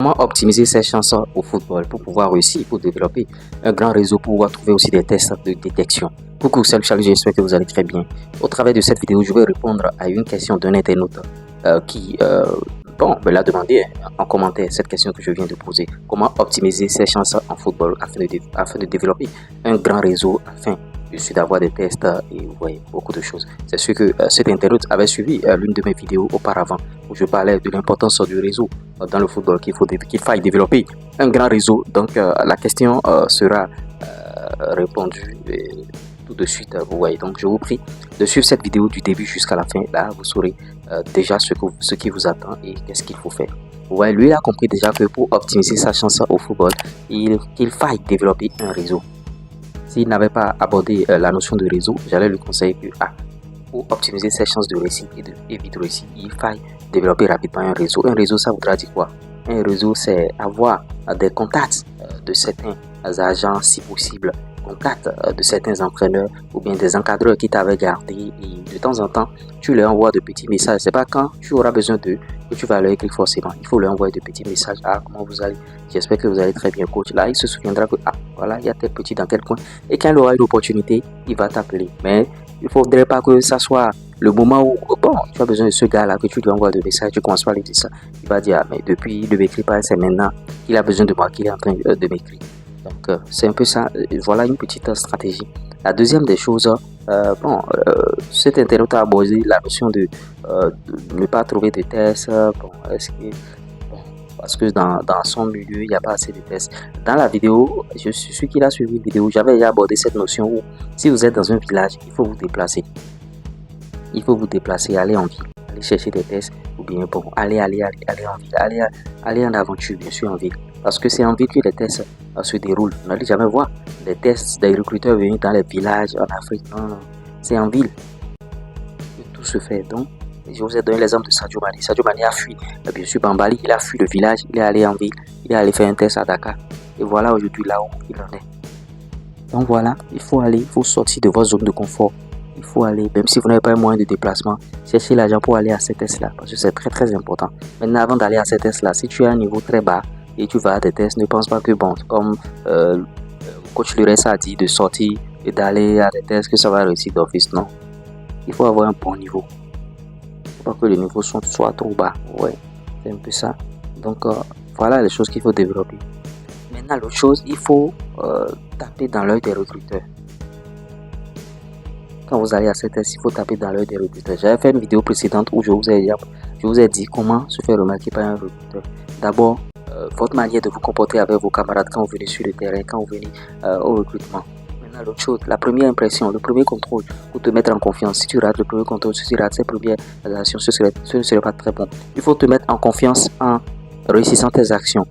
Comment optimiser ses chances au football pour pouvoir réussir, pour développer un grand réseau, pour pouvoir trouver aussi des tests de détection. Coucou, salut Charles, j'espère que vous allez très bien. Au travers de cette vidéo, je vais répondre à une question d'un internaute qui me l'a demandé en commentaire, cette question que je viens de poser. Comment optimiser ses chances en football afin de développer un grand réseau, afin d'avoir des tests et beaucoup de choses. C'est sûr que cet internaute avait suivi l'une de mes vidéos auparavant où je parlais de l'importance du réseau dans le football, qu'il faille développer un grand réseau. Donc la question sera répondue tout de suite. Vous voyez, donc je vous prie de suivre cette vidéo du début jusqu'à la fin. Là, vous saurez déjà ce qui vous attend et qu'est-ce qu'il faut faire. Vous voyez, lui, il a compris déjà que pour optimiser sa chance au football, qu'il faille développer un réseau. S'il n'avait pas abordé la notion de réseau, j'allais lui conseiller que pour optimiser ses chances de réussite et vite réussir, il faille développer rapidement un réseau. Un réseau, ça voudra dire quoi? Un réseau, c'est avoir des contacts de certains agents, si possible, contacts de certains entraîneurs ou bien des encadreurs qui t'avaient gardé, et de temps en temps, tu leur envoies de petits messages. C'est pas quand tu auras besoin d'eux que tu vas leur écrire forcément. Il faut leur envoyer de petits messages. Ah, comment vous allez? J'espère que vous allez très bien, coach. Là, il se souviendra que, voilà, il y a tel petit dans tel coin. Et quand il aura une opportunité, il va t'appeler. Mais il ne faudrait pas que ça soit le moment où, tu as besoin de ce gars-là, que tu lui envoies de messages, tu commences par lui dire ça. Il va dire, mais depuis, il ne m'écrit pas, c'est maintenant qu'il a besoin de moi, qu'il est en train de m'écrire. Donc, c'est un peu ça. Voilà une petite stratégie. La deuxième des choses, cet internaute a abordé la notion de ne pas trouver de tests. Parce que dans son milieu, il n'y a pas assez de tests. Dans la vidéo, je suis sûr qu'il a suivi une vidéo, j'avais déjà abordé cette notion où si vous êtes dans un village, il faut vous déplacer. Il faut vous déplacer, aller en ville, aller chercher des tests, ou bien aller en ville, aller en aventure, bien sûr en ville. Parce que c'est en ville que les tests se déroulent. Vous n'allez jamais voir des tests des recruteurs venir dans les villages en Afrique. Non, c'est en ville que tout se fait. Donc, je vous ai donné l'exemple de Sadio Mané. Sadio Mané a fui, bien sûr, Bambali, il a fui le village, il est allé en ville, il est allé faire un test à Dakar. Et voilà aujourd'hui là où il en est. Donc voilà, il faut aller, il faut sortir de votre zone de confort. Il faut aller, même si vous n'avez pas un moyen de déplacement, chercher l'argent pour aller à ces tests-là, parce que c'est très très important. Maintenant, avant d'aller à ces tests-là, si tu as un niveau très bas et tu vas à des tests, ne pense pas que, comme coach Lurès a dit, de sortir et d'aller à des tests, que ça va réussir d'office. Non, il faut avoir un bon niveau. Pas que les niveaux soient trop bas. Ouais, c'est un peu ça. Donc voilà les choses qu'il faut développer. Maintenant, l'autre chose, il faut taper dans l'œil des recruteurs. Quand vous allez à ces tests, il faut taper dans l'œil des recruteurs. J'avais fait une vidéo précédente où je vous ai dit comment se faire remarquer par un recruteur. D'abord, votre manière de vous comporter avec vos camarades quand vous venez sur le terrain, quand vous venez au recrutement. L'autre chose, la première impression, le premier contrôle pour te mettre en confiance. Si tu rates le premier contrôle, si tu rates ces premières actions, ce ne serait pas très bon. Il faut te mettre en confiance en réussissant tes actions.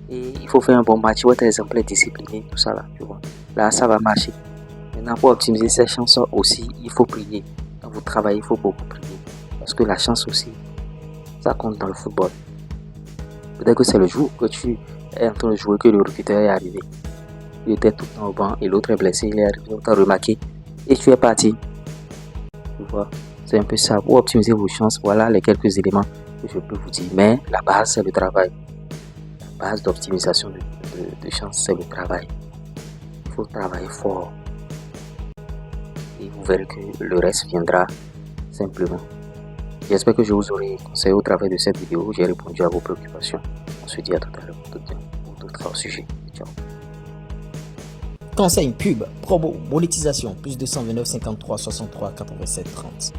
Et il faut faire un bon match, être exemplaire, discipliné, tout ça là, tu vois. Là, ça va marcher. Maintenant, pour optimiser ces chances aussi, il faut prier. Quand vous travaillez, il faut beaucoup prier. Parce que la chance aussi, ça compte dans le football. Peut-être que c'est le jour que tu es en train de jouer que le recruteur est arrivé. Il était tout le temps au banc et l'autre est blessé, il est arrivé, on t'a remarqué et tu es parti. Tu vois, c'est un peu ça. Pour optimiser vos chances, voilà les quelques éléments que je peux vous dire. Mais la base, c'est le travail. La base d'optimisation de chances, c'est le travail. Il faut travailler fort. Et vous verrez que le reste viendra simplement. J'espère que je vous aurai conseillé au travers de cette vidéo. J'ai répondu à vos préoccupations. On se dit à tout à l'heure pour d'autres sujets. Ciao. Conseil, pub, promo, monétisation, plus 229 53 63 87 30.